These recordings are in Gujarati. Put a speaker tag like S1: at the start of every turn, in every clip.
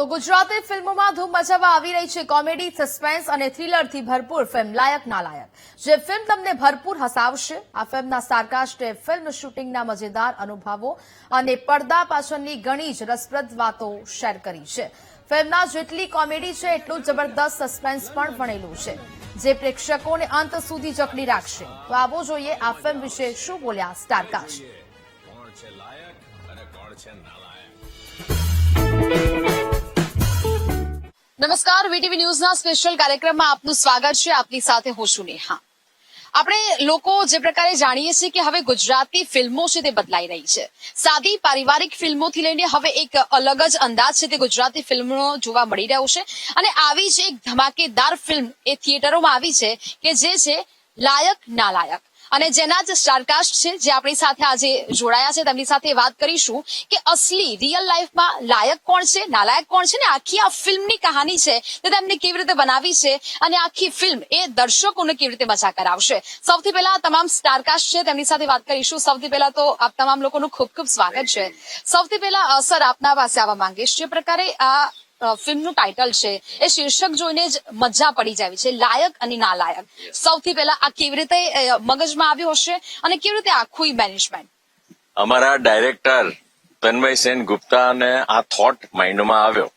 S1: તો ગુજરાતી ફિલ્મોમાં ધૂમ મચાવવા આવી રહી છે કોમેડી, સસ્પેન્સ અને થ્રિલરથી ભરપૂર ફિલ્મ લાયક નાલાયક, જે ફિલ્મ તમને ભરપૂર હસાવશે. આ ફિલ્મના સ્ટારકાસ્ટે ફિલ્મ શૂટિંગના મજેદાર અનુભવો અને પડદા પાછળની ઘણી જ રસપ્રદ વાતો શેર કરી છે. ફિલ્મના જેટલી કોમેડી છે એટલું જબરદસ્ત સસ્પેન્સ પણ ભણેલું છે, જે પ્રેક્ષકોને અંત સુધી જકડી રાખશે. તો આવો જોઈએ આ ફિલ્મ વિશે શું બોલ્યા સ્ટારકાસ્ટ.
S2: કોણ છે લાયક અને કોણ છે નાલાયક.
S1: નમસ્કાર, વીટીવી ન્યૂઝના સ્પેશિયલ કાર્યક્રમમાં આપનું સ્વાગત છે. આપની સાથે હું છું નેહા. આપણે લોકો જે પ્રકારે જાણીએ છીએ કે હવે ગુજરાતી ફિલ્મો છે તે બદલાઈ રહી છે. સાદી પારિવારિક ફિલ્મોથી લઈને હવે એક અલગ જ અંદાજ છે તે ગુજરાતી ફિલ્મનો જોવા મળી રહ્યો છે. અને આવી જ એક ધમાકેદાર ફિલ્મ એ થિયેટરોમાં આવી છે કે જે છે લાયક નાલાયક. અને જેના જ સ્ટારકાસ્ટ છે જે આપણી સાથે આજે જોડાયા છે, તેમની સાથે વાત કરીશું કે અસલી રિયલ લાઈફમાં લાયક કોણ છે, નાલાયક કોણ છે, ને આખી આ ફિલ્મની કહાની છે તે તેમને કેવી રીતે બનાવી છે અને આખી ફિલ્મ એ દર્શકોને કેવી રીતે મજા કરાવશે. સૌથી પહેલા તમામ સ્ટારકાસ્ટ છે તેમની સાથે વાત કરીશું. સૌથી પહેલા તો આપ તમામ લોકોનું ખૂબ ખૂબ સ્વાગત છે. સૌથી પહેલા સર, આપના પાસે આવવા માંગીશ. જે પ્રકારે આ ફિલ્મનું ટાઇટલ છે એ શીર્ષક જોઈને જ મજા પડી જાય છે, લાયક અને નાલાયક. સૌથી પહેલા આ કેવી રીતે મગજમાં આવ્યું હશે અને કેવી રીતે આખું મેનેજમેન્ટ?
S2: અમારા ડાયરેક્ટર તન્મય સેન ગુપ્તાને આ થોટ માઇન્ડમાં આવ્યો.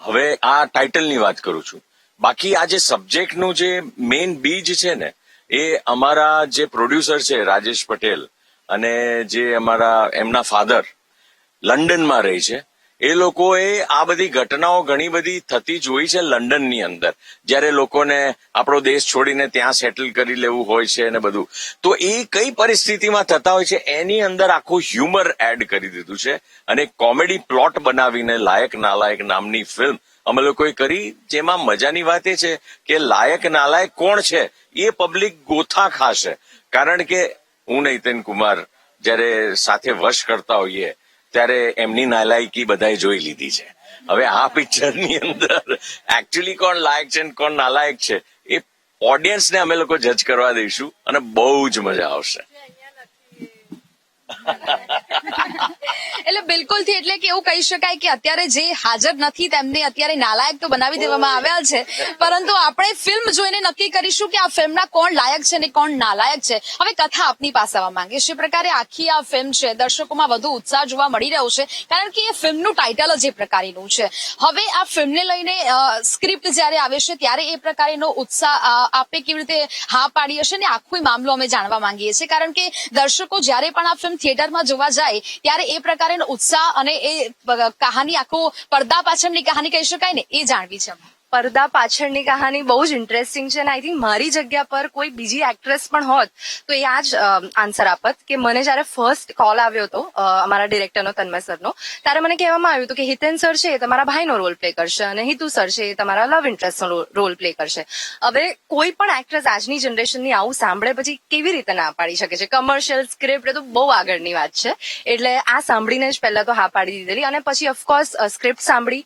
S2: હવે આ ટાઇટલની વાત કરું છું. બાકી આ જે સબ્જેક્ટનું જે મેઇન બીજ છે ને, એ અમારા જે પ્રોડ્યુસર છે રાજેશ પટેલ અને જે અમારા એમના ફાધર લંડનમાં રહે છે, એ લોકોએ આ બધી ઘટનાઓ ઘણી બધી થતી જોઈ છે લંડનની અંદર, જ્યારે લોકોને આપણો દેશ છોડીને ત્યાં સેટલ કરી લેવું હોય છે અને બધું. તો એ કઈ પરિસ્થિતિમાં થતા હોય છે એની અંદર આખું હ્યુમર એડ કરી દીધું છે અને કોમેડી પ્લોટ બનાવીને લાયક નાલાયક નામની ફિલ્મ અમે લોકોએ કરી. જેમાં મજાની વાત એ છે કે લાયક નાલાયક કોણ છે એ પબ્લિક ગોથા ખાશે. કારણ કે હું નૈતન કુમાર જ્યારે સાથે વશ કરતા હોઈએ ત્યારે એમની નાલાયકી બધાએ જોઈ લીધી છે. હવે આ પિક્ચરની અંદર એકચ્યુઅલી કોણ લાયક છે અને કોણ નાલાયક છે એ ઓડિયન્સને અમે લોકો જજ કરવા દઈશું અને બહુ જ મજા આવશે.
S1: એટલે બિલકુલથી, એટલે કે એવું કહી શકાય કે અત્યારે જે હાજર નથી તેમને અત્યારે નાલાયક તો બનાવી દેવામાં આવ્યા છે, પરંતુ આપણે ફિલ્મ જોઈને નક્કી કરીશું કે આ ફિલ્મના કોણ લાયક છે અને કોણ નાલાયક છે. હવે કથા આપની પાસે આવવા માંગે છે. પ્રકારે આખી આ ફિલ્મ છે દર્શકોમાં વધુ ઉત્સાહ જોવા મળી રહ્યો છે, કારણ કે એ ફિલ્મનું ટાઇટલ જ એ પ્રકારનું છે. હવે આ ફિલ્મને લઈને સ્ક્રિપ્ટ જ્યારે આવે છે ત્યારે એ પ્રકારનો ઉત્સાહ આપે કેવી રીતે હા પાડી હશે ને આખો મામલો અમે જાણવા માંગીએ છીએ. કારણ કે દર્શકો જ્યારે પણ આ ફિલ્મ થિયેટરમાં જોવા જાય ત્યારે એ પ્રકારનો ઉત્સાહ અને એ કહાની, આખો પડદા પાછળની કહાની કહી શકાય ને, એ જાણવી છે.
S3: પડદા પાછળની કહાની બહુ જ ઇન્ટરેસ્ટિંગ છે અને આઈ થિંક મારી જગ્યા પર કોઈ બીજી એક્ટ્રેસ પણ હોત તો એ આ જ આન્સર આપત. કે મને જયારે ફર્સ્ટ કોલ આવ્યો હતો અમારા ડિરેક્ટરનો, તન્મય સરનો, ત્યારે મને કહેવામાં આવ્યું હતું કે હિતેન સર છે એ તમારા ભાઈનો રોલ પ્લે કરશે અને હિતુ સર છે એ તમારા લવ ઇન્ટરેસ્ટનો રોલ પ્લે કરશે. હવે કોઈ પણ એક્ટ્રેસ આજની જનરેશનની આવું સાંભળે પછી કેવી રીતે ના પાડી શકે છે? કમર્શિયલ સ્ક્રિપ્ટ એ તો બહુ આગળની વાત છે. એટલે આ સાંભળીને જ પહેલા તો હા પાડી દીધેલી અને પછી ઓફકોર્સ સ્ક્રિપ્ટ સાંભળી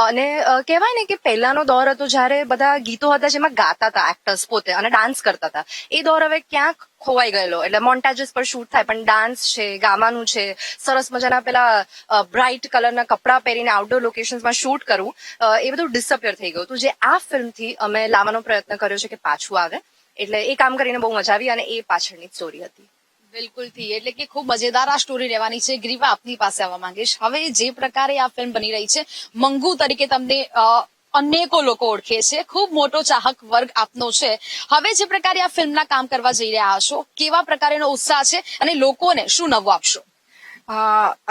S3: અને કહેવાય ને કે પહેલાનો દોર હતો જ્યારે બધા ગીતો હતા જેમાં ગાતા હતા એક્ટર્સ પોતે અને ડાન્સ કરતા હતા. એ દોર હવે ક્યાંક ખોવાઈ ગયેલો. એટલે મોન્ટાજીસ પર શૂટ થાય પણ ડાન્સ છે, ગાવાનું છે, સરસ મજાના પેલા બ્રાઇટ કલરના કપડાં પહેરીને આઉટડોર લોકેશન્સમાં શૂટ કરવું, એ બધું ડિસઅપિયર થઈ ગયું. તો જે આ ફિલ્મથી અમે લાવવાનો પ્રયત્ન કર્યો છે કે પાછું આવે, એટલે એ કામ કરીને બહુ મજા આવી અને એ પાછળની જ સ્ટોરી હતી.
S1: બિલકુલથી, એટલે કે ખૂબ મજેદાર આ સ્ટોરી રહેવાની છે. ગ્રીવા, આપની પાસે આવવા માંગીશ. હવે જે પ્રકારે આ ફિલ્મ બની રહી છે, મંગુ તરીકે તમને અનેકો લોકો ઓળખે છે, ખૂબ મોટો ચાહક વર્ગ આપનો છે. હવે જે પ્રકારે આ ફિલ્મના કામ કરવા જઈ રહ્યા છો, કેવા પ્રકારનો ઉત્સાહ છે અને લોકોને શું નવું આપશો?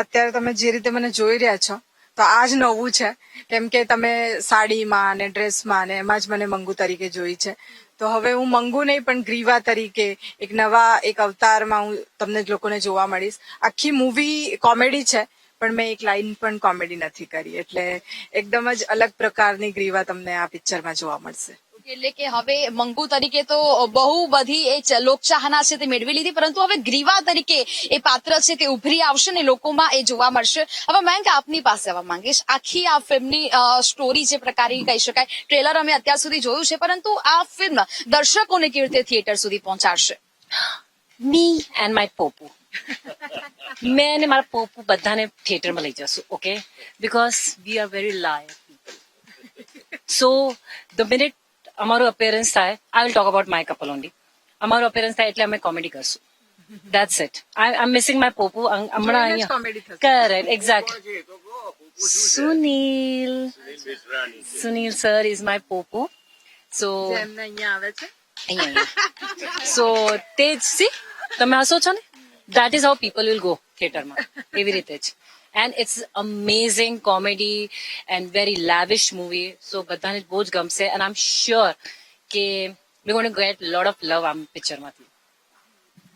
S4: અત્યારે તમે જે રીતે મને જોઈ રહ્યા છો તો આ જ નવું છે, કેમ કે તમે સાડીમાં અને ડ્રેસમાં ને એમાં જ મને મંગુ તરીકે જોઈ છે. તો હવે હું મંગુ નહીં પણ ગ્રીવા તરીકે એક નવા અવતારમાં હું તમને લોકોને જોવા મળીશ. આખી મૂવી કોમેડી છે પણ મેં એક લાઈન પણ કોમેડી નથી કરી, એટલે એકદમ જ અલગ પ્રકારની ગ્રીવા તમને આ પિક્ચરમાં જોવા મળશે.
S1: એટલે કે હવે મંગુ તરીકે તો બહુ બધી એ લોકચાહના છે તે મેળવી લીધી, પરંતુ હવે ગ્રીવા તરીકે એ પાત્ર છે તે ઉભરી આવશે ને લોકોમાં એ જોવા મળશે. હવે મેં આપની પાસે આવવા માંગીશ. આખી આ ફિલ્મની સ્ટોરી જે પ્રકારની કહી શકાય, ટ્રેલર અમે અત્યાર સુધી જોયું છે, પરંતુ આ ફિલ્મ દર્શકોને કેવી રીતે થિયેટર સુધી પહોંચાડશે?
S5: મી એન્ડ માય પોપુ, મેં અને મારા પોપુ બધાને થિયેટરમાં લઈ જશું. Okay, because we are very લાયક. So the minute અમારું appearance થાય, I will talk about my couple only. અમારું appearance થાય એટલે અમે comedy કરશું. That's it. I'm missing my popu. હમણાં
S4: જોઈને જ
S5: અહીંયા.
S4: comedy થશે.
S5: Correct, exactly. Sunil sir is my popu. So
S4: જે એમને અહીંયા આવે છે
S5: અહીંયા. So તે જ see તમે હસો છો ને, that is how people will go થિયેટરમાં, એવી રીતે જ. And it's amazing comedy and very lavish movie. So બધાને બહુ જ ગમશે and I'm sure કે we're going to get a lot of love આમ પિક્ચરમાંથી.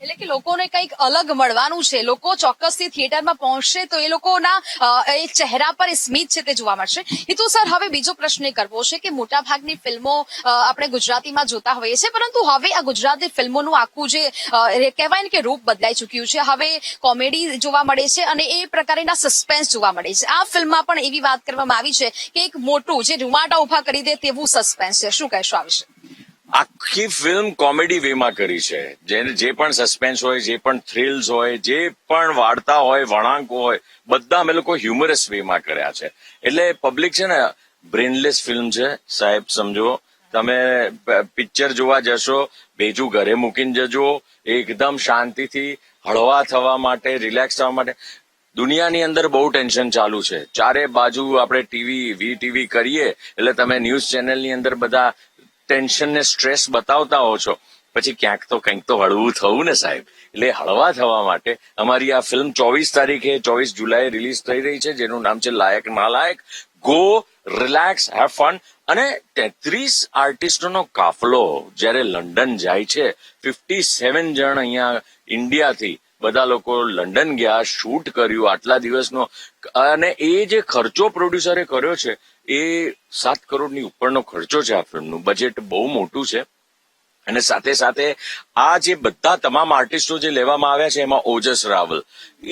S1: એટલે કે લોકોને કંઈક અલગ મળવાનું છે, લોકો ચોક્કસથી થિયેટરમાં પહોંચશે તો એ લોકોના એ ચહેરા પર એ સ્મિત છે તે જોવા મળશે. હિતુ સર, હવે બીજો પ્રશ્ન એ કરવો છે કે મોટા ભાગની ફિલ્મો આપણે ગુજરાતીમાં જોતા હોઈએ છીએ, પરંતુ હવે આ ગુજરાતી ફિલ્મોનું આખું જે કહેવાય ને કે રૂપ બદલાઈ ચૂક્યું છે. હવે કોમેડી જોવા મળે છે અને એ પ્રકારના સસ્પેન્સ જોવા મળે છે. આ ફિલ્મમાં પણ એવી વાત કરવામાં આવી છે કે એક મોટું જે રૂવાટા ઉભા કરી દે તેવું સસ્પેન્સ છે. શું કહેશો આ વિશે?
S2: આખી ફિલ્મ કોમેડી વેમાં કરી છે. જે પણ સસ્પેન્સ હોય, જે પણ થ્રિલ્સ હોય, જે પણ વાર્તા હોય, વળાંક હોય, બધા અમે લોકો હ્યુમરસ વેમાં કર્યા છે. એટલે પબ્લિક છે ને બ્રેનલેસ ફિલ્મ છે સાહેબ, સમજો. તમે પિક્ચર જોવા જશો, ભેજું ઘરે મૂકીને જજો, એકદમ શાંતિથી હળવા થવા માટે, રિલેક્સ થવા માટે. દુનિયાની અંદર બહુ ટેન્શન ચાલુ છે, ચારે બાજુ આપણે ટીવી કરીએ એટલે તમે ન્યૂઝ ચેનલની અંદર બધા ટેન્શન ને સ્ટ્રેસ બતાવતા હો છો, પછી ક્યાંક તો કંઈક તો હળવું થવું ને સાહેબ. એટલે હળવા થવા માટે અમારી આ ફિલ્મ 24 જુલાઈ રિલીઝ થઈ રહી છે, જેનું નામ છે લાયક નાલાયક. Go, relax, have fun. અને 33 આર્ટિસ્ટોનો કાફલો જ્યારે લંડન જાય છે, 57 જણ અહીંયા ઇન્ડિયાથી બધા લોકો લંડન ગયા, શૂટ કર્યું આટલા દિવસનો. અને એ જે ખર્ચો પ્રોડ્યુસરે કર્યો છે એ 7 કરોડની ઉપરનો ખર્ચો છે. આ ફિલ્મનું બજેટ બહુ મોટું છે. અને સાથે સાથે આ જે બધા તમામ આર્ટિસ્ટો જે લેવામાં આવ્યા છે એમાં Ojas Raval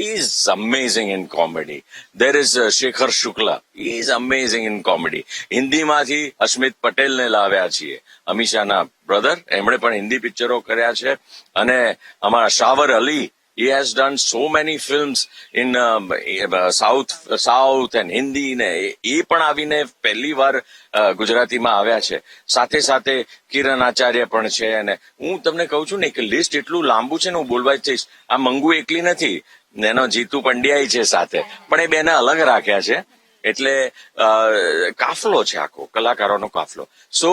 S2: is amazing in comedy. There is Shekhar Shukla is amazing in comedy. હિન્દીમાંથી અસ્મિત પટેલને લાવ્યા છીએ, અમીષાના બ્રધર, એમણે પણ હિન્દી પિક્ચરો કર્યા છે. અને અમારા shower Ali, he has done so many films in south and hindi ને એ પણ આવીને પહેલી વાર ગુજરાતીમાં આવ્યા છે. સાથે સાથે કિરણ આચાર્ય પણ છે. અને હું તમને કહું છું ને કે લિસ્ટ એટલું લાંબુ છે ને, હું બોલવા જ જઈશ. આ મંગુ એકલી નથી, એનો જીતુ પંડ્યાય છે સાથે, પણ એ બેને અલગ રાખ્યા છે. એટલે કાફલો છે આખો, કલાકારોનો કાફલો. સો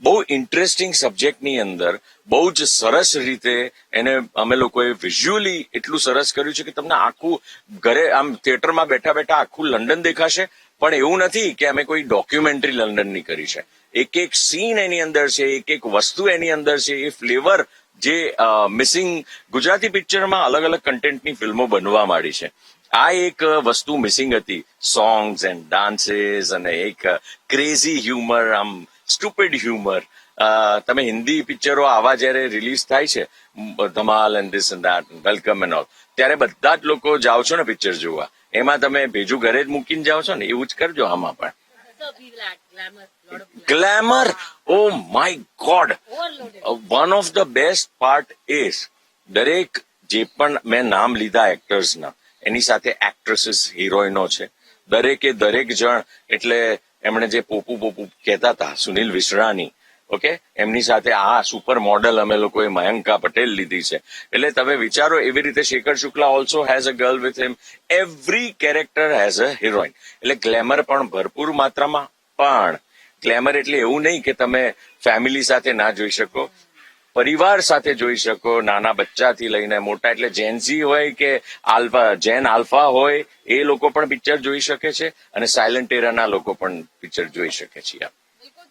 S2: બહુ ઇન્ટરેસ્ટિંગ સબ્જેક્ટની અંદર બહુ જ સરસ રીતે એને અમે લોકોએ વિઝ્યુઅલી એટલું સરસ કર્યું છે કે તમને આખું ઘરે આમ થિયેટરમાં બેઠા બેઠા આખું લંડન દેખાશે. પણ એવું નથી કે અમે કોઈ ડોક્યુમેન્ટરી લંડનની કરી છે. એક એક સીન એની અંદર છે, એક એક વસ્તુ એની અંદર છે. એ ફ્લેવર જે મિસિંગ ગુજરાતી પિક્ચરમાં અલગ અલગ કન્ટેન્ટની ફિલ્મો બનવા માંડી છે, આ એક વસ્તુ મિસિંગ હતી. સોંગ્સ એન્ડ ડાન્સીસ અને એક ક્રેઝી હ્યુમર, આમ સ્ટુપિડ હ્યુમર. તમે હિન્દી પિક્ચરો આવા જયારે રિલીઝ થાય છે, ધમાલ and this and that, welcome and all, ત્યારે બધા જ લોકો જાઓ છો ને પિક્ચર જોવા, એમાં તમે ભેજું ઘરે જ મૂકીને જાઓ છો ને, એવું જ કરજો આમાં પણ. Glamour, O my God, one of the best part is દરેક જે પણ મેં નામ લીધા એક્ટર્સના, એની સાથે એક્ટ્રેસીસ, હિરોઈનો છે. દરેકે દરેક જણ, એટલે એમણે જે પોપુ કહેતા હતા, સુનિલ વિસરાની, ઓકે, એમની સાથે આ સુપર મોડલ અમે લોકોએ મયંકા પટેલ લીધી છે. એટલે તમે વિચારો, એવી રીતે Shekhar Shukla also has a girl with him. Every character has a heroine. એટલે ગ્લેમર પણ ભરપૂર માત્રામાં. પણ ગ્લેમર એટલે એવું નહીં કે તમે ફેમિલી સાથે ના જોઈ શકો, પરિવાર સાથે જોઈ શકો, નાના બચ્ચાથી લઈને મોટા. એટલે જેનઝી હોય કે જેન આલ્ફા હોય, એ લોકો પણ પિક્ચર જોઈ શકે છે, અને સાયલન્ટ એરાના લોકો પણ પિક્ચર જોઈ શકે છે.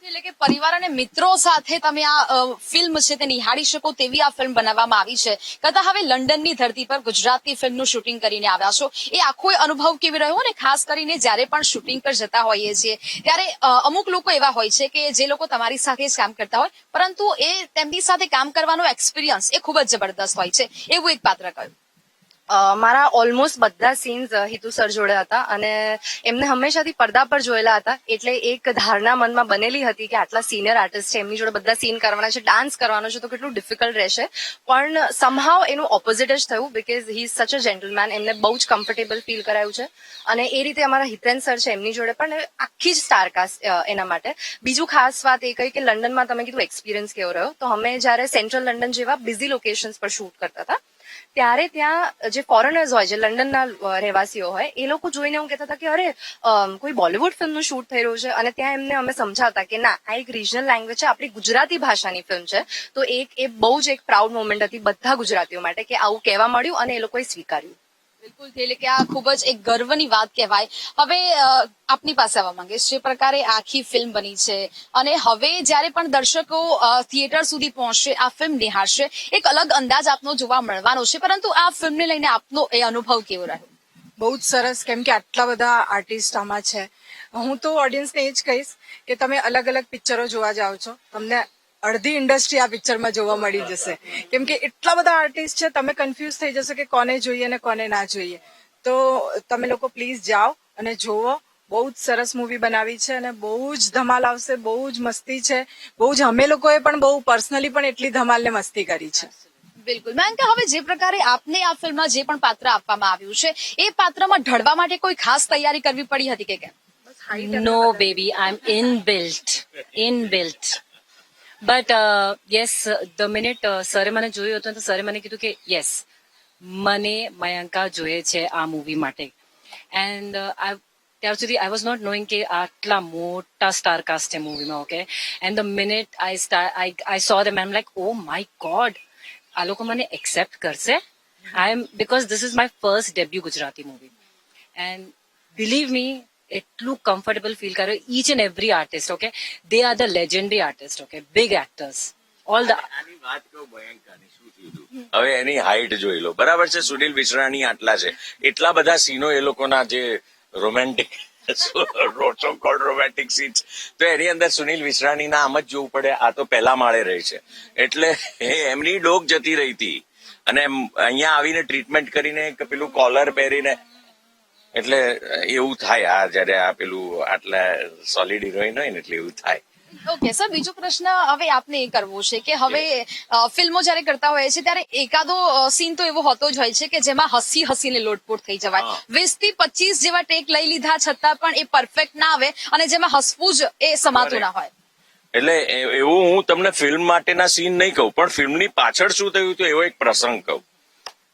S1: એટલે કે પરિવાર અને મિત્રો સાથે તમે આ ફિલ્મ છે તે નિહાળી શકો તેવી આ ફિલ્મ બનાવવામાં આવી છે. કદાચ હવે લંડનની ધરતી પર ગુજરાતી ફિલ્મનું શૂટિંગ કરીને આવ્યા છો, એ આખો અનુભવ કેવી રહ્યો? અને ખાસ કરીને જયારે પણ શૂટિંગ પર જતા હોઈએ છીએ ત્યારે અમુક લોકો એવા હોય છે કે જે લોકો તમારી સાથે જ કામ કરતા હોય, પરંતુ એ તેમની સાથે કામ કરવાનો એક્સપિરિયન્સ એ ખૂબ જ જબરદસ્ત હોય છે. એવું એક પાત્ર કયું?
S3: મારા ઓલમોસ્ટ બધા સીન્સ હિતુ સર જોડે હતા અને એમને હંમેશાથી પડદા પર જોયેલા હતા, એટલે એક ધારણા મનમાં બનેલી હતી કે આટલા સિનિયર આર્ટિસ્ટ છે, એમની જોડે બધા સીન કરવાના છે, ડાન્સ કરવાનો છે, તો કેટલું ડિફિકલ્ટ રહેશે. પણ સમહાવ એનું ઓપોઝિટ જ થયું, બીકોઝ હી ઇઝ સચ અ જેન્ટલમેન. એમને બહુ જ કમ્ફર્ટેબલ ફીલ કરાયું છે અને એ રીતે અમારા હિતેન સર છે એમની જોડે પણ આખી જ સ્ટારકાસ્ટ એના માટે. બીજું ખાસ વાત એ કહી કે લંડનમાં તમે કીધું એક્સપિરિયન્સ કેવો રહ્યો, તો અમે જ્યારે સેન્ટ્રલ લંડન જેવા બિઝી લોકેશન્સ પર શૂટ કરતા હતા ત્યારે ત્યાં જે ફોરેનર્સ હોય, જે લંડનના રહેવાસીઓ હોય, એ લોકો જોઈને એવું કહેતા હતા કે અરે કોઈ બોલિવૂડ ફિલ્મનું શૂટ થઈ રહ્યું છે. અને ત્યાં એમને અમે સમજાવતા કે ના, આ એક રિજનલ લેંગ્વેજ છે, આપણી ગુજરાતી ભાષાની ફિલ્મ છે. તો એ બહુ જ એક પ્રાઉડ મોમેન્ટ હતી બધા ગુજરાતીઓ માટે કે આવું કહેવા મળ્યું અને એ લોકોએ સ્વીકાર્યું.
S1: બિલકુલ, એટલે કે આ ખૂબ જ એક ગર્વની વાત કહેવાય. હવે આપની પાસે આવવા માંગીશ, જે પ્રકારે આખી ફિલ્મ બની છે અને હવે જ્યારે પણ દર્શકો થિયેટર સુધી પહોંચશે, આ ફિલ્મ નિહાળશે, એક અલગ અંદાજ આપનો જોવા મળવાનો છે. પરંતુ આ ફિલ્મને લઈને આપનો એ અનુભવ કેવો રહ્યો?
S4: બહુ જ સરસ, કેમ કે આટલા બધા આર્ટિસ્ટ આમાં છે. હું તો ઓડિયન્સને એ જ કહીશ કે તમે અલગ અલગ પિક્ચરો જોવા જાઓ છો, તમને અડધી ઇન્ડસ્ટ્રી આ પિક્ચરમાં જોવા મળી જશે, કેમ કે એટલા બધા આર્ટિસ્ટ છે, તમે કન્ફ્યુઝ થઈ જશો કે કોને જોઈએ અને કોને ના જોઈએ. તો તમે લોકો પ્લીઝ જાઓ અને જોવો. બહુ જ સરસ મૂવી બનાવી છે અને બહુ જ ધમાલ આવશે, બહુ જ મસ્તી છે, બહુ જ અમે લોકોએ પણ બહુ પર્સનલી પણ એટલી ધમાલ ને મસ્તી કરી છે.
S1: બિલકુલ મેં કે હવે જે પ્રકારે આપને આ ફિલ્મમાં જે પણ પાત્ર આપવામાં આવ્યું છે, એ પાત્રમાં ઢળવા માટે કોઈ ખાસ તૈયારી કરવી પડી હતી કે કેમ?
S5: No, baby, I'm inbuilt. But yes, the minute સરે મને જોયું હતું તો સરે મને કીધું કે યસ, મને મયંકા જોઈએ છે આ મૂવી માટે. એન્ડ ત્યાર સુધી આઈ વોઝ નોટ નોઈંગ કે આટલા મોટા સ્ટાર કાસ્ટ છે મૂવીમાં. Okay, and the minute I saw them, I am like oh my god, આ લોકો મને એક્સેપ્ટ કરશે. Because this is my first debut Gujarati movie and believe me, એટલું કમ્ફર્ટેબલ ફીલ કર્યો. Each and every artist, okay, they are the legendary artist, okay, big actors, all the.
S2: આની વાત કહું ભયંકરની, શું થયું હતું? હવે એની હાઈટ જોઈ લો, બરાબર છે. સુનિલ વિશ્રાણી આટલા છે, એટલા બધા સીનો એ લોકોના જે રોમેન્ટિક સો કોલ્ડ રોમેન્ટિક સીન્સ, તો એની અંદર સુનિલ વિશ્રાણીના આમ જ જોવું પડે. આ તો પહેલા માળે રહી છે, એટલે એમની ડોક જતી રહી હતી અને અહીંયા આવીને ટ્રીટમેન્ટ કરીને પેલું કોલર પહેરીને, એટલે એવું થાય. આ જયારે આ પેલું આટલા સોલિડ હિરોઈન હોય ને, એટલે એવું થાય.
S1: ઓકે સર, બીજો પ્રશ્ન હવે આપને એ કરવો છે કે હવે ફિલ્મો જયારે કરતા હોય છે ત્યારે એકાદો સીન તો એવો હોતો જ હોય છે કે જેમાં હસી હસીને લોટપોટ થઈ જવાય. 20 થી 25 જેવા ટેક લઈ લીધા છતાં પણ એ પરફેક્ટ ના આવે અને જેમાં હસવું જ એ સમાતું ના હોય.
S2: એટલે એવું હું તમને ફિલ્મ માટેના સીન નહીં કહું, પણ ફિલ્મની પાછળ શું થયું તો એવો એક પ્રસંગ કહું.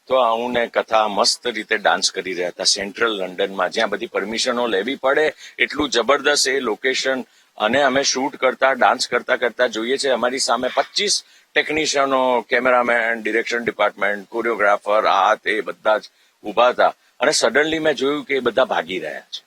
S2: તો હું ને કથા મસ્ત રીતે ડાન્સ કરી રહ્યા હતા સેન્ટ્રલ લંડનમાં, જ્યાં બધી પરમિશનો લેવી પડે એટલું જબરદસ્ત એ લોકેશન. અને અમે શૂટ કરતા, ડાન્સ કરતા કરતા જોઈએ છે અમારી સામે 25 ટેકનિશિયનો, કેમેરામેન, ડિરેક્શન ડિપાર્ટમેન્ટ, કોરિયોગ્રાફર, આ તે બધા જ ઉભા હતા. અને સડનલી મેં જોયું કે એ બધા ભાગી રહ્યા છે,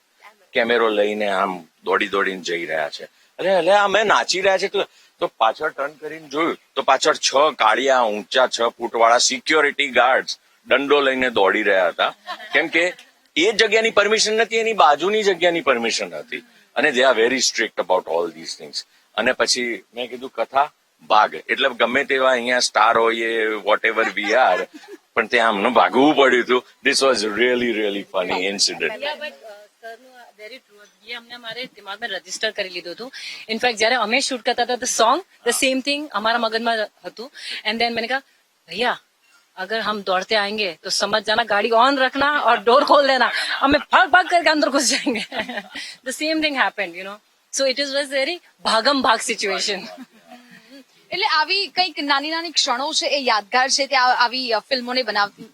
S2: કેમેરો લઈને આમ દોડી દોડીને જઈ રહ્યા છે. એટલે અમે નાચી રહ્યા છે, તો પાછળ ટર્ન કરીને જોયું તો પાછળ 6 કાળિયા ઊંચા 6 ફૂટવાળા સિક્યોરિટી ગાર્ડ્સ દંડો લઈને દોડી રહ્યા હતા, કેમ કે એ જગ્યાની પરમિશન નથી, એની બાજુની જગ્યાની પરમિશન હતી. અને they are very strict about all this things. અને પછી મેં કીધું કથા ભાગ, એટલે ગમે તેવા અહીંયા સ્ટાર હોઈએ, વોટ એવર વી આર, પણ ત્યાં અમને ભાગવું પડ્યું હતું. This was really really funny incident.
S5: Very true, એ અમને અમારે દિમાગમાં રજીસ્ટર કરી લીધું હતું. ઇનફેક્ટ જયારે અમે શૂટ કરતા હતા the song, the same thing અમારા મગજમાં હતું. एंड देन मैंने कहा भैया अगर हम दौड़ते आएंगे तो समझ जाना गाड़ी ऑन रखना और डोर खोल देना, हमें भाग भाग करके अंदर घुस जाएंगे. The same thing happened, you know. So it is was very भागम भाग situation.
S1: એટલે આવી કંઈક નાની નાની ક્ષણો છે એ યાદગાર છે, તે આવી ફિલ્મોને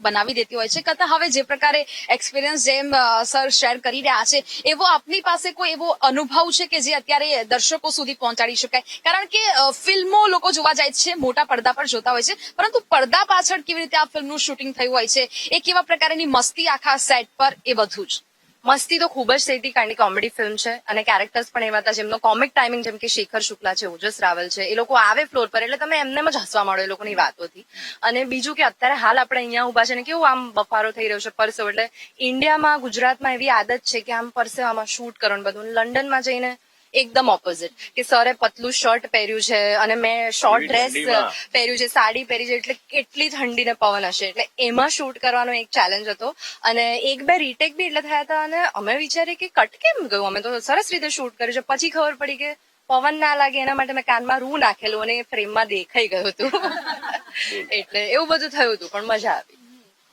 S1: બનાવી દેતી હોય છે. કરતા હવે જે પ્રકારે એક્સપિરિયન્સ જેમ સર શેર કરી રહ્યા છે, એવો આપની પાસે કોઈ એવો અનુભવ છે કે જે અત્યારે દર્શકો સુધી પહોંચાડી શકાય? કારણ કે ફિલ્મો લોકો જોવા જાય છે, મોટા પડદા પર જોતા હોય છે, પરંતુ પડદા પાછળ કેવી રીતે આ ફિલ્મનું શૂટિંગ થયું હોય છે, એ કેવા પ્રકારની મસ્તી આખા સેટ પર, એ બધું જ.
S3: મસ્તી તો ખૂબ જ થઈ હતી, કારણ કે કોમેડી ફિલ્મ છે અને કેરેક્ટર્સ પણ એવા હતા જેમનો કોમિક ટાઈમિંગ, જેમ કે શેખર શુક્લા છે, ઓજસ રાવલ છે, એ લોકો આવે ફ્લોર પર એટલે તમે એમને જ હસવા માંડો એ લોકોની વાતોથી. અને બીજું કે અત્યારે હાલ આપણે અહીંયા ઉભા છે ને કેવું આમ બફારો થઈ રહ્યો છે, પરસેવો, એટલે ઇન્ડિયામાં ગુજરાતમાં એવી આદત છે કે આમ પરસેવામાં શૂટ કરવાનું બધું. લંડનમાં જઈને એકદમ ઓપોઝિટ કે સરે પતલું શર્ટ પહેર્યું છે અને મેં શોર્ટ
S2: એવી
S3: ડ્રેસ
S2: ઠંડીમાં.
S3: પહેર્યું છે, સાડી પહેરી છે, એટલે કેટલી ઠંડી ને પવન હશે, એટલે એમાં શૂટ કરવાનો એક ચેલેન્જ હતો. અને એક બે રીટેક બી એટલે થયા હતા અને અમે વિચારીએ કે કટ કેમ ગયું, અમે તો સરસ રીતે શૂટ કર્યું છે. પછી ખબર પડી કે પવન ના લાગે એના માટે મેં કાનમાં રૂ નાખેલું અને ફ્રેમમાં દેખાઈ ગયું હતું. એટલે એવું બધું થયું હતું પણ મજા આવી.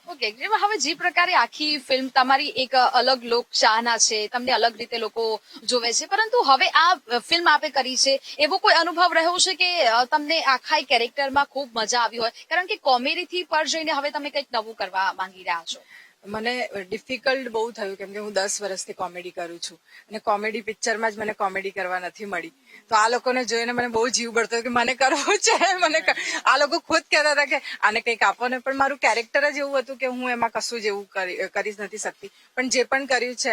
S1: ઓકે, જેમાં હવે જે પ્રકારે આખી ફિલ્મ તમારી એક અલગ લોક ચાહના છે, તમને અલગ રીતે લોકો જોવે છે, પરંતુ હવે આ ફિલ્મ આપે કરી છે એવો કોઈ અનુભવ રહ્યો છે કે તમને આખા કેરેક્ટરમાં ખૂબ મજા આવી હોય, કારણ કે કોમેડી થી પર જઈને હવે તમે કંઈક નવું કરવા માંગી રહ્યા છો?
S4: મને ડિફિકલ્ટ બહુ થયું કેમ કે હું 10 વર્ષથી કોમેડી કરું છું અને કોમેડી પિક્ચરમાં જ મને કોમેડી કરવા નથી મળી. તો આ લોકોને જોઈને મને બહુ જીવ બળતો કે મને કરવું છે, આ લોકો ખુદ કહેતા હતા કે આને કંઈક આપો ને, પણ મારું કેરેક્ટર જ એવું હતું કે હું એમાં કશું જ એવું કરી જ નથી શકતી. પણ જે પણ કર્યું છે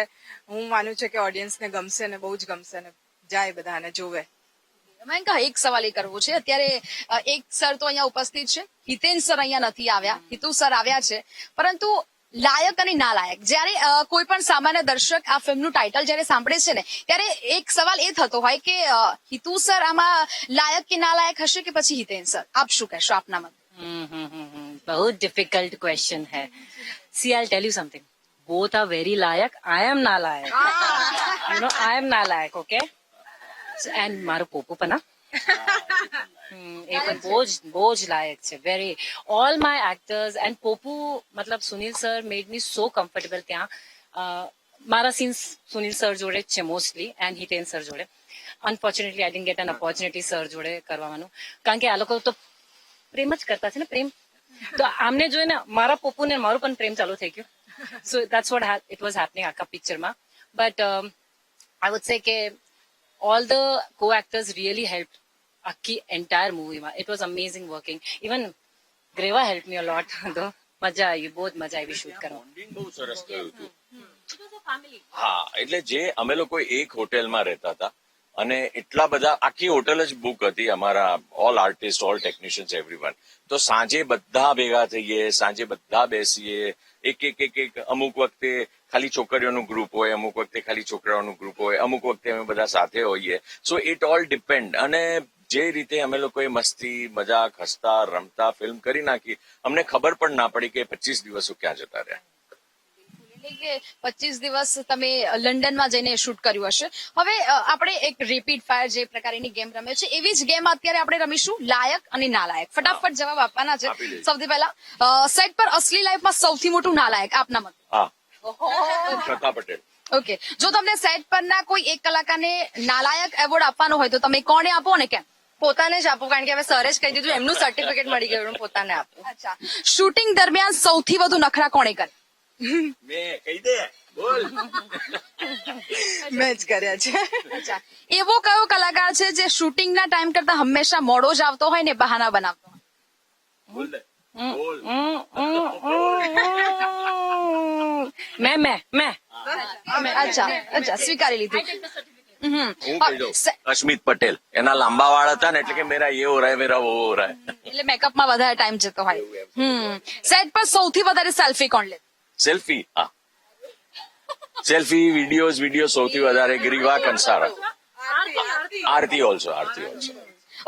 S4: હું માનું છું કે ઓડિયન્સને ગમશે ને બહુ જ ગમશે ને જાય બધા અને જોવે.
S1: મયંકા, એક સવાલ એ કરવો છે. અત્યારે એક સર તો અહીંયા ઉપસ્થિત છે, હિતેન સર અહીંયા નથી આવ્યા, હિતુ સર આવ્યા છે, પરંતુ લાયક અને નાલાયક, જ્યારે કોઈ પણ સામાન્ય દર્શક આ ફિલ્મનું ટાઇટલ જ્યારે સાંભળે છે ને, ત્યારે એક સવાલ એ થતો હોય કે હિતુ સર આમાં લાયક કે નાલાયક હશે કે પછી હિતેન સર? આપ શું કહેશો આપના મતે?
S5: बहुत डिफिकल्ट क्वेश्चन है. See, I'll tell you something. Both are very layak. I am nalayak. I am nalayak, okay? And મારો પોપો પણ એ પણ બહુ જ લાયક છે. Very all my actors and પોપુ, મતલબ Sunil sir made me so comfortable ત્યાં. મારા સીન્સ સુનિલ સર જોડે જ છે મોસ્ટલી એન્ડ હિતેન સર જોડે. Unfortunately I didn't get an opportunity sir જોડે કરવાનું, કારણ કે આ લોકો તો પ્રેમ જ કરતા છે ને, પ્રેમ. તો આમને જોઈને મારા પપ્પુ ને મારું પણ પ્રેમ ચાલુ થઈ ગયું. સો that's what it was happening આખા પિક્ચરમાં. બટ આઈ વુડ સે કે all the co-actors really helped આખી entire મૂવીમાં. It was amazing working. Even ગ્રેવા helped me a lot. તો મજા આવી, બહુ જ મજા આવી શૂટ કરવા.
S2: Bonding બહુ સરસ થયું હતું. હા, એટલે જે અમે લોકો એક હોટેલમાં રહેતા હતા અને એટલા બધા, આખી હોટેલ જ બુક હતી, અમારા all artist, all technicians, everyone. તો સાંજે બધા ભેગા થઈએ, સાંજે બધા બેસીએ, એક અમુક વખતે ખાલી છોકરીઓનું ગ્રુપ હોય, અમુક વખતે ખાલી છોકરાઓનું ગ્રુપ હોય, અમુક વખતે અમે બધા સાથે હોઈએ. So it all depend. અને જે રીતે અમે લોકોએ મસ્તી, મજાક, હસતા, રમતા ફિલ્મ કરી નાખી, અમને ખબર પણ ના પડી કે 25 દિવસો ક્યાં જતા રહ્યા.
S1: એટલે કે 25 દિવસ તમે લંડનમાં જઈને શૂટ કર્યું હશે. હવે આપણે એક રિપીટ ફાયર જે પ્રકારની ગેમ રમે છે, એવી જ ગેમ અત્યારે આપણે રમીશું, લાયક અને નાલાયક. ફટાફટ જવાબ આપવાના છે.
S2: આપી દઈશ.
S1: સૌથી પહેલા, સેટ પર અસલી લાઈફમાં સૌથી મોટું નાલાયક આપના મતે?
S2: હા, પ્રતાપ પટેલ.
S1: ઓકે, જો તમને સેટ પરના કોઈ એક કલાકારને નાલાયક એવોર્ડ આપવાનો હોય તો તમે કોને આપો અને કેમ?
S3: પોતાને જ આપું, કારણ કે હવે સરે જ કહી દીધું, એમનું સર્ટિફિકેટ મળી ગયું, હું પોતાને આપું.
S1: અચ્છા, શૂટિંગ દરમિયાન સૌથી વધુ નખરા કોણે કરે?
S2: મેં કહી દે, બોલ.
S4: મેં જ કર્યા છે.
S1: અચ્છા, એવો કયો કલાકાર છે જે શૂટિંગના ટાઈમ કરતા હંમેશા મોડો જ આવતો હોય ને બહાના બનાવતો હોય?
S2: બોલ દે, બોલ.
S5: મેં
S1: અચ્છા, સ્વીકારી લીધું.
S2: હું કહી દઉં, અસ્મિત પટેલ. એના લાંબા વાળ હતા ને, એટલે કે મેરા યે હો રહા હે, મેરા વો હો રહા હે.
S1: એટલે મેકઅપમાં વધારે ટાઈમ જતો હોય. સેટ પર સૌથી વધારે સેલ્ફી કોણ લે?
S2: સેલ્ફી, હા, સેલ્ફી, વિડીયો સૌથી વધારે ગ્રીવા કંસારા. આરતી ઓલ્સો.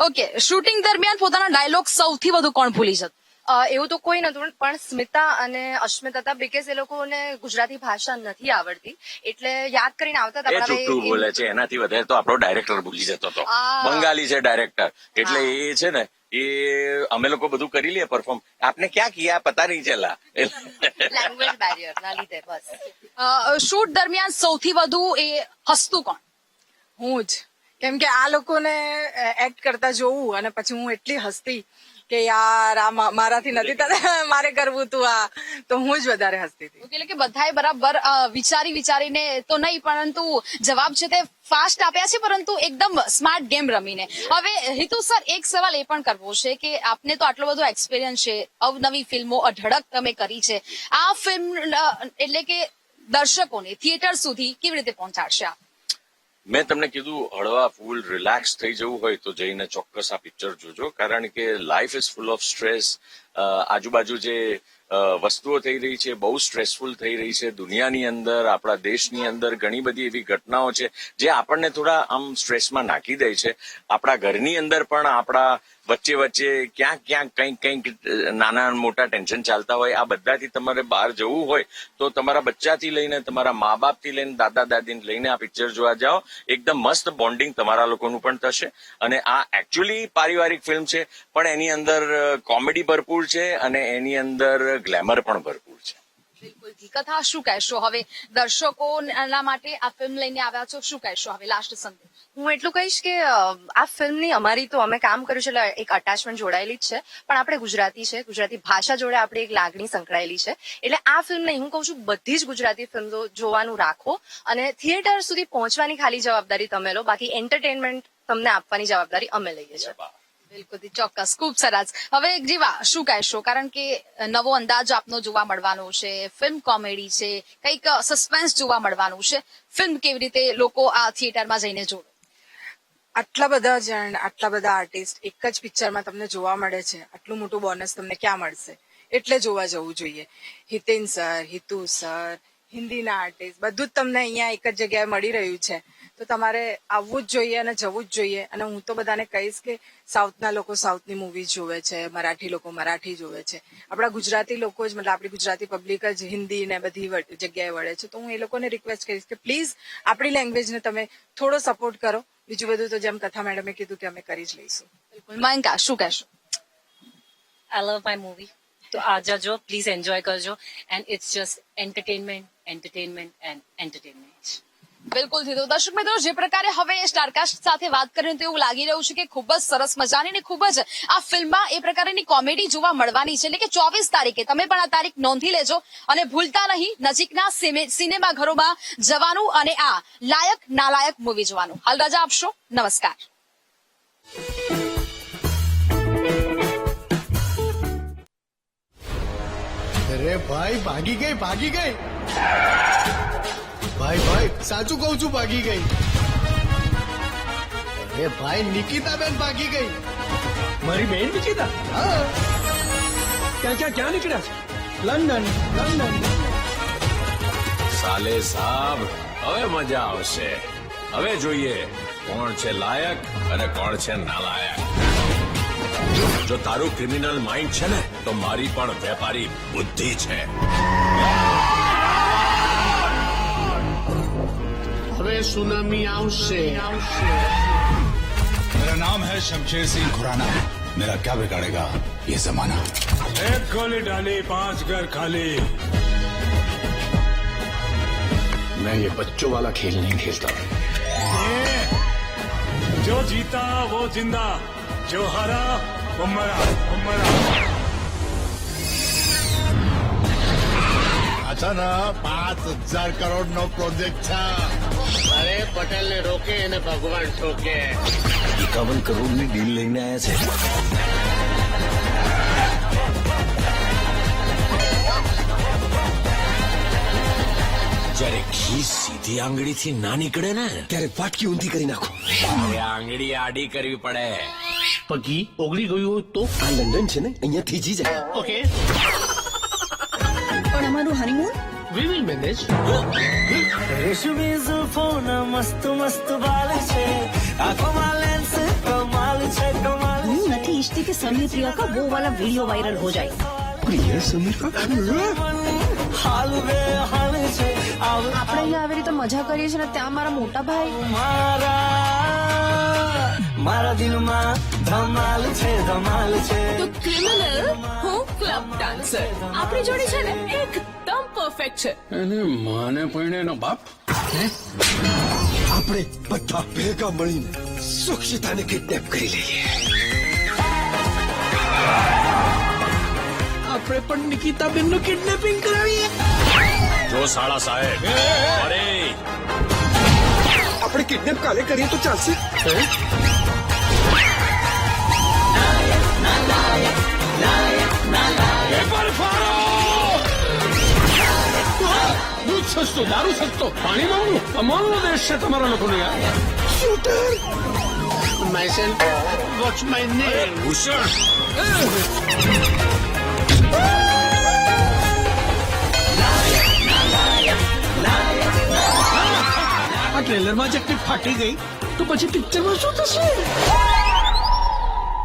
S1: ઓકે, શૂટિંગ દરમિયાન પોતાના ડાયલોગ સૌથી વધુ કોણ ભૂલી જતું?
S3: એવું તો કોઈ નતું, પણ સ્મિતા અને અશ્મિત હતા, બીકોઝ એ લોકોને ગુજરાતી ભાષા નથી આવડતી, એટલે યાદ કરીને આવતા હતા.
S2: એ
S3: પણ હવે
S2: જુઠ્ઠું બોલે છે, એનાથી વધારે તો આપણો ડાયરેક્ટર ભૂલી જતો હતો.
S1: આ.
S2: બંગાળી છે ડાયરેક્ટર, એટલે એ છે ને, એ અમે લોકો બધું કરી લઈએ પરફોર્મ, આપને ક્યાં કિયા પતા નહીં ચલા.
S3: લેંગ્વેજ બેરિયર ના લીધે બસ.
S1: શૂટ દરમિયાન સૌથી વધુ એ હસતું કોણ?
S4: હું જ, કેમ કે આ લોકોને એક્ટ કરતા જોવું અને પછી હું એટલી હસતી કે યાર આ મારાથી નથી થતું, મારે કરવું તું આ, તો હું જ વધારે હસતી હતી.
S1: એટલે કે બધાએ બરાબર વિચારીને તો નહીં, પરંતુ જવાબ છે તે ફાસ્ટ આપ્યા છે, પરંતુ એકદમ સ્માર્ટ ગેમ રમીને. હવે હિતુ સર, એક સવાલ એ પણ કરવો છે કે આપને તો આટલો બધો એક્સપિરિયન્સ છે, અવનવી ફિલ્મો અઢળક તમે કરી છે, આ ફિલ્મ એટલે કે દર્શકોને થિયેટર સુધી કેવી રીતે પહોંચાડશે આપ?
S2: મેં તમને કીધું, હળવા ફૂલ રિલેક્સ થઈ જવું હોય તો જઈને ચોક્કસ આ પિક્ચર જોજો, કારણ કે life is full of stress. આજુબાજુ જે વસ્તુઓ થઈ રહી છે, બહુ સ્ટ્રેસફુલ થઈ રહી છે દુનિયાની અંદર, આપણા દેશની અંદર ઘણી બધી એવી ઘટનાઓ છે જે આપણને થોડા આમ સ્ટ્રેસમાં નાખી દે છે. આપણા ઘરની અંદર પણ આપણા વચ્ચે વચ્ચે ક્યાંક કંઈક નાના મોટા ટેન્શન ચાલતા હોય. આ બધાથી તમારે બહાર જવું હોય તો તમારા બચ્ચાથી લઈને, તમારા મા બાપથી લઈને, દાદા દાદીને લઈને આ પિક્ચર જોવા જાઓ. એકદમ મસ્ત બોન્ડિંગ તમારા લોકોનું પણ થશે. અને આ એકચ્યુઅલી પારિવારિક ફિલ્મ છે, પણ એની અંદર કોમેડી ભરપૂર છે અને એની અંદર ગ્લેમર પણ ભરપૂર છે.
S1: બિલકુલ જી. કથા, શું કહેશો હવે દર્શકોના માટે આ ફિલ્મ લઈને આવ્યા છો, શું કહેશો હવે લાસ્ટ સંદેશ?
S3: હું એટલું કહીશ કે આ ફિલ્મની અમારી તો અમે કામ કર્યું છે એટલે એક અટેચમેન્ટ જોડાયેલી જ છે, પણ આપણે ગુજરાતી છે, ગુજરાતી ભાષા જોડે આપણી એક લાગણી સંકળાયેલી છે. એટલે આ ફિલ્મ નહીં, હું કહું છું બધી જ ગુજરાતી ફિલ્મો જોવાનું રાખો અને થિયેટર સુધી પહોંચવાની ખાલી જવાબદારી તમે લો, બાકી એન્ટરટેનમેન્ટ તમને આપવાની જવાબદારી અમે લઈએ છીએ.
S1: બિલકુલ ચોક્કસ, ખૂબ સરસ. હવે જીવા, શું કહેશો? કારણ કે નવો અંદાજ આપનો જોવા મળવાનો છે, ફિલ્મ કોમેડી છે, કંઈક સસ્પેન્સ જોવા મળવાનું છે. ફિલ્મ કેવી રીતે લોકો આ થિયેટરમાં જઈને જોવે?
S4: આટલા બધા જણ, આટલા બધા આર્ટિસ્ટ એક જ પિક્ચરમાં તમને જોવા મળે છે, આટલું મોટું બોનસ તમને ક્યાં મળશે? એટલે જોવા જવું જોઈએ. હિતેન સર, હિતુ સર, હિન્દીના આર્ટિસ્ટ, બધું જ તમને અહીંયા એક જ જગ્યાએ મળી રહ્યું છે. તો તમારે આવવું જ જોઈએ અને જવું જ જોઈએ. અને હું તો બધાને કહીશ કે સાઉથના લોકો સાઉથની મૂવી જોવે છે, મરાઠી લોકો મરાઠી જોવે છે, આપણા ગુજરાતી લોકો જ, મતલબ આપણી ગુજરાતી પબ્લિક જ હિન્દી ને બધી જગ્યાએ વળે છે. તો હું એ લોકોને રિક્વેસ્ટ કરીશ કે પ્લીઝ આપણી લેંગ્વેજને તમે થોડો સપોર્ટ કરો. બીજું બધું તો જેમ કથા મેડમે કીધું કે અમે કરી જ લઈશું.
S1: બિલકુલ. મયંકા, શું કહેશો?
S5: I love my movie. તો આ જજો, પ્લીઝ એન્જોય કરજો. And it's just entertainment and entertainment.
S1: બિલકુલ થી. તો દર્શક મિત્રો, જે પ્રકારે હવે સ્ટારકાસ્ટ સાથે વાત કરીને તો એવું લાગી રહ્યું છે કે ખૂબ જ સરસ મજાની ને ખૂબ જ આ ફિલ્મમાં એ પ્રકારની કોમેડી જોવા મળવાની છે. એટલે કે 24 તારીખે તમે પણ આ તારીખ નોંધી લેજો અને ભૂલતા નહીં નજીકના સિનેમા ઘરોમાં જવાનું અને આ લાયક નાલાયક મૂવી જોવાનું. હાલ રજા આપશો. નમસ્કાર.
S6: અરે ભાઈ, ભાગી ગઈ ભાઈ, સાચું કહું છું, ભાગી ગઈ. અરે ભાઈ, નિકિતા બેન ભાગી ગઈ.
S7: મારી બેન નિકિતા
S6: હા,
S7: ક્યાં નીકળ્યા છે?
S6: લંડન.
S2: સાલે સાબ, હવે મજા આવશે. હવે જોઈએ કોણ છે લાયક અને કોણ છે નાલાયક. જો તારું ક્રિમિનલ માઇન્ડ છે ને, તો મારી પણ વેપારી બુદ્ધિ છે.
S6: હવે સુનામી આવશે.
S8: मेरा नाम है शमशेर सिंह खुराना. मेरा क्या बिगाड़ेगा ये जमाना.
S7: एक गोली डाली 5 घर खाली.
S8: मैं ये बच्चों वाला खेल नहीं खेलता.
S7: जो जीता वो जिंदा, जो हारा वो मरा.
S8: अच्छा ना, 5,000 करोड़ નો પ્રોજેક્ટ છે.
S6: અરે પટેલ ને રોકે એને ભગવાન ઠોકે.
S2: 51 કરોડની ડીલ લઈને આવ્યા છે. જયારે ઘી સીધી આંગળીથી ના નીકળે ને, ત્યારે વાટકી ઊંધી કરી નાખો. હવે આંગળી આડી કરવી પડે.
S6: પગી ઓગળી ગયું હોય તો
S9: આ લંડન છે ને, અહીંયા થીજી જાય.
S6: ઓકે,
S10: પણ અમારું હનીમૂન
S6: વી વિલ મેનેજ.
S10: રેશમી ઝુલ્ફોના મસ્ત બાલ છે, આંખોમાં લેન્સ કમાલ છે કમાલ. હું નથી ઈચ્છતી કે સમીર પ્રિયંકા वो वाला वीडियो वायरल हो जाए.
S9: પ્રિય સમીર કા
S10: હાલ બે હાલ છે. આપણે અહીંયા આવી રીતે મજા કરીએ છીએ ને ત્યાં મારા મોટા ભાઈ મારા દિલમાં ધમાલ છે. તો ક્રિમિનલ, હું ક્લબ ડાન્સર. આપણી જોડી છે ને એકદમ પરફેક્ટ છે.
S8: એને માને પણ એનો બાપ.
S9: આપણે બધા ભેગા મળીને સુક્ષિતાને કિડનેપ કરી લઈએ.
S6: આપણે પણ નિકિતા બેન નું કિડનેપિંગ કરાવીએ.
S2: જો સાળા સાહેબ, અરે
S9: આપણે કિડનેપ કાલે કરીએ તો ચાલશે.
S6: દૂધ સસ્તો, દારૂ સસ્તો, પાણી માંગવું કમાલનો દેશ છે તમારા લોકોનો યાર.
S9: Shooter
S6: myself, watch my name.
S2: Bhushan,
S6: ટ્રેલરમાં જ એકટી ફાટી ગઈ તો પછી પિક્ચરમાં શું થશે